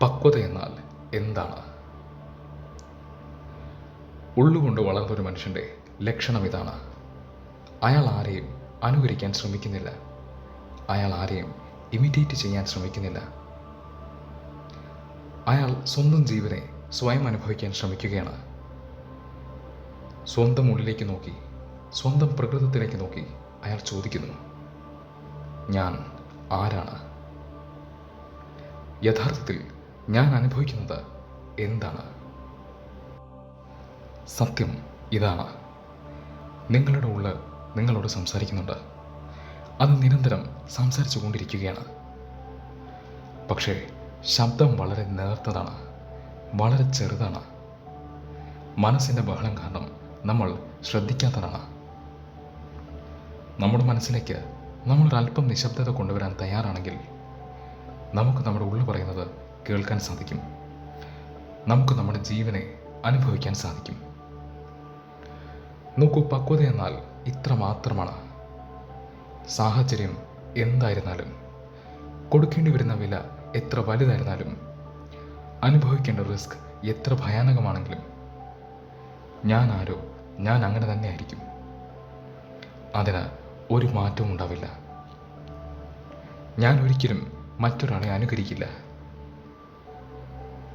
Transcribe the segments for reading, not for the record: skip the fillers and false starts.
പക്വത എന്നാൽ എന്താണ്? ഉള്ളുകൊണ്ട് വളർന്നൊരു മനുഷ്യൻ്റെ ലക്ഷണം ഇതാണ്. അയാൾ ആരെയും അനുകരിക്കാൻ ശ്രമിക്കുന്നില്ല. അയാൾ ആരെയും ഇമിറ്റേറ്റ് ചെയ്യാൻ ശ്രമിക്കുന്നില്ല. അയാൾ സ്വന്തം ജീവനെ സ്വയം അനുഭവിക്കാൻ ശ്രമിക്കുകയാണ്. സ്വന്തം ഉള്ളിലേക്ക് നോക്കി, സ്വന്തം പ്രകൃതത്തിലേക്ക് നോക്കി അയാൾ ചോദിക്കുന്നു, ഞാൻ ആരാണ്? യഥാർത്ഥത്തിൽ ഞാൻ അനുഭവിക്കുന്നത് എന്താണ്? സത്യം ഇതാണ്. നിങ്ങളുടെ ഉള്ളിൽ നിങ്ങളോട് സംസാരിക്കുന്നുണ്ട്. അത് നിരന്തരം സംസാരിച്ചു കൊണ്ടിരിക്കുകയാണ്. പക്ഷേ ശബ്ദം വളരെ നേർത്തതാണ്, വളരെ ചെറുതാണ്. മനസ്സിൻ്റെ ബഹളം കാരണം നമ്മൾ ശ്രദ്ധിക്കാത്തതാണ്. നമ്മുടെ മനസ്സിലേക്ക് നമ്മളൊരല്പം നിശബ്ദത കൊണ്ടുവരാൻ തയ്യാറാണെങ്കിൽ നമുക്ക് നമ്മുടെ ഉള്ളിൽ പറയുന്നത് കേൾക്കാൻ സാധിക്കും. നമുക്ക് നമ്മുടെ ജീവനെ അനുഭവിക്കാൻ സാധിക്കും. നോക്കൂ, പക്വത എന്നാൽ ഇത്ര മാത്രമാണ്. സാഹചര്യം എന്തായിരുന്നാലും, കൊടുക്കേണ്ടി വരുന്ന വില എത്ര വലുതായിരുന്നാലും, അനുഭവിക്കേണ്ട റിസ്ക് എത്ര ഭയാനകമാണെങ്കിലും, ഞാൻ ആരോ ഞാൻ അങ്ങനെ തന്നെ ആയിരിക്കും. അതിന് ഒരു മാറ്റവും ഉണ്ടാവില്ല. ഞാൻ ഒരിക്കലും മറ്റൊരാളെ അനുകരിക്കില്ല.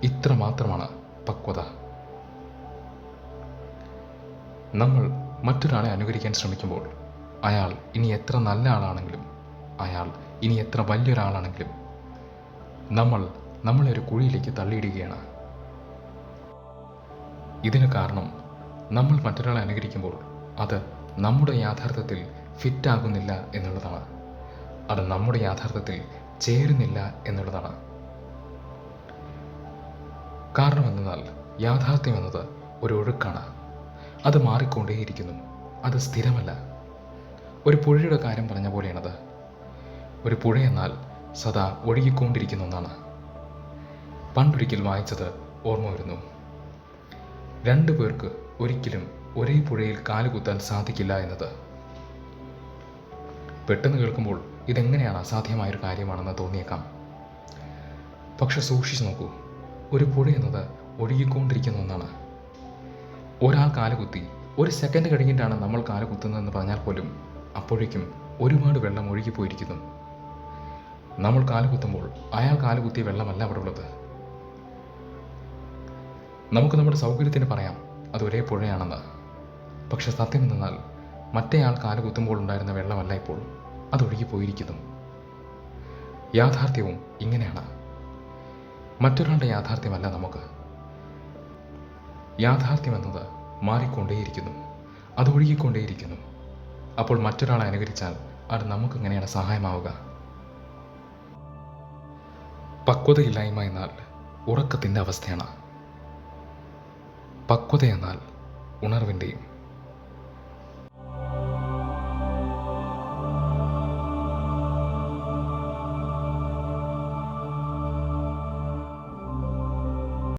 ഇത്ര മാത്രമാണ് പക്വത. നമ്മൾ മറ്റൊരാളെ അനുകരിക്കാൻ ശ്രമിക്കുമ്പോൾ അയാൾ ഇനി എത്ര നല്ല ആളാണെങ്കിലും, അയാൾ ഇനി എത്ര വലിയൊരാളാണെങ്കിലും നമ്മളെ ഒരു കുഴിയിലേക്ക് തള്ളിയിടുകയാണ്. ഇതിന് കാരണം നമ്മൾ മറ്റൊരാളെ അനുകരിക്കുമ്പോൾ അത് നമ്മുടെ യാഥാർത്ഥ്യത്തിൽ ഫിറ്റാകുന്നില്ല എന്നുള്ളതാണ്. അത് നമ്മുടെ യാഥാർത്ഥ്യത്തിൽ ചേരുന്നില്ല എന്നുള്ളതാണ്. കാരണം എന്തെന്നാൽ യാഥാർത്ഥ്യം എന്നത് ഒരു ഒഴുക്കാണ്. അത് മാറിക്കൊണ്ടേയിരിക്കുന്നു. അത് സ്ഥിരമല്ല. ഒരു പുഴയുടെ കാര്യം പറഞ്ഞ പോലെയാണത്. ഒരു പുഴ എന്നാൽ സദാ ഒഴുകിക്കൊണ്ടിരിക്കുന്ന ഒന്നാണ്. പണ്ടൊരിക്കൽ വായിച്ചത് ഓർമ്മ വരുന്നു. 2 പേർക്ക് ഒരിക്കലും ഒരേ പുഴയിൽ കാലുകുത്താൻ സാധിക്കില്ല എന്നത്. പെട്ടെന്ന് കേൾക്കുമ്പോൾ ഇതെങ്ങനെയാണ് അസാധ്യമായൊരു കാര്യമാണെന്ന് തോന്നിയേക്കാം. പക്ഷെ സൂക്ഷിച്ചു നോക്കൂ, ഒരു പുഴ എന്നത് ഒഴുകിക്കൊണ്ടിരിക്കുന്ന ഒന്നാണ്. ഒരാൾ കാലുകുത്തി 1 സെക്കൻഡ് കഴിഞ്ഞിട്ടാണ് നമ്മൾ കാലുകുത്തുന്നതെന്ന് പറഞ്ഞാൽ പോലും അപ്പോഴേക്കും ഒരുപാട് വെള്ളം ഒഴുകിപ്പോയിരിക്കുന്നു. നമ്മൾ കാലുകുത്തുമ്പോൾ അയാൾ കാലുകുത്തിയ വെള്ളമല്ല അവിടെ ഉള്ളത്. നമുക്ക് നമ്മുടെ സൗകര്യത്തിന് പറയാം അത് ഒരേ പുഴയാണെന്ന്. പക്ഷെ സത്യം എന്നാൽ മറ്റേയാൾ കാലുകുത്തുമ്പോൾ ഉണ്ടായിരുന്ന വെള്ളമല്ല ഇപ്പോൾ, അതൊഴുകിപ്പോയിരിക്കുന്നു. യാഥാർത്ഥ്യവും ഇങ്ങനെയാണ്. മറ്റൊരാളുടെ യാഥാർത്ഥ്യമല്ല നമുക്ക്. യാഥാർത്ഥ്യം എന്നത് മാറിക്കൊണ്ടേയിരിക്കുന്നു, അത് ഒഴുകിക്കൊണ്ടേയിരിക്കുന്നു. അപ്പോൾ മറ്റൊരാളെ അനുകരിച്ചാൽ അത് നമുക്കെങ്ങനെയാണ് സഹായമാവുക? പക്വതയില്ലായ്മ എന്നാൽ ഉറക്കത്തിൻ്റെ അവസ്ഥയാണ്. പക്വത എന്നാൽ ഉണർവിൻ്റെയും